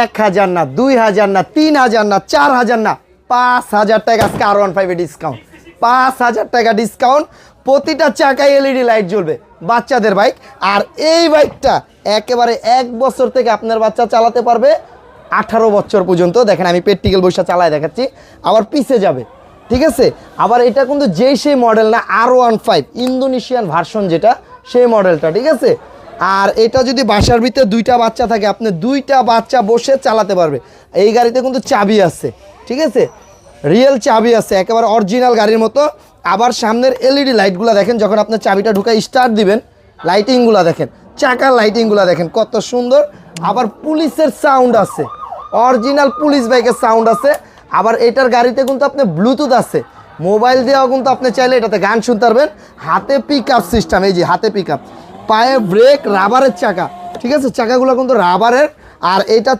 1000 না, 2000 না, 3000 না, 4000 না, 5000 টাকা আজকে R15 এ ডিসকাউন্ট। 5000 টাকা ডিসকাউন্ট, প্রতিটা চাকায় এলইডি লাইট জ্বলবে, বাচ্চাদের বাইক। আর এই বাইকটা একেবারে 1 বছর থেকে আপনার বাচ্চা চালাতে পারবে 18 বছর পর্যন্ত। দেখেন আমি প্র্যাকটিক্যাল বৈশা চালায় দেখাচ্ছি, আবার পিছে যাবে, ঠিক আছে। আবার এটা কিন্তু সেই মডেল না, R15 ইন্দোনেশিয়ান ভার্সন, যেটা সেই মডেলটা, ঠিক আছে। আর এটা যদি বাসার ভিতরে 2টা বাচ্চা থাকে, আপনি 2টা বাচ্চা বসে চালাতে পারবে। এই গাড়িতে কিন্তু চাবি আছে, ঠিক আছে, রিয়েল চাবি আছে, একেবারে অরিজিনাল গাড়ির মতো। আবার সামনের এলইডি লাইটগুলো দেখেন, যখন আপনি চাবিটা ঢুকায় স্টার্ট দিবেন, লাইটিংগুলো দেখেন, চাকার লাইটিংগুলো দেখেন কত সুন্দর। আবার পুলিশের সাউন্ড আছে, অরিজিনাল পুলিশ বাইকের সাউন্ড আছে। আবার এটার গাড়িতে কিন্তু আপনি ব্লুটুথ আছে, মোবাইল দিয়েও কিন্তু আপনি চাইলে এটাতে গান শুনতে পারবেন। হাতে পিক আপ সিস্টেম, এই যে হাতে পিক আপ, পায়ে ব্রেক, রাবারের চাকা, ঠিক আছে, চাকাগুলো কিন্তু রাবারের। আর এটা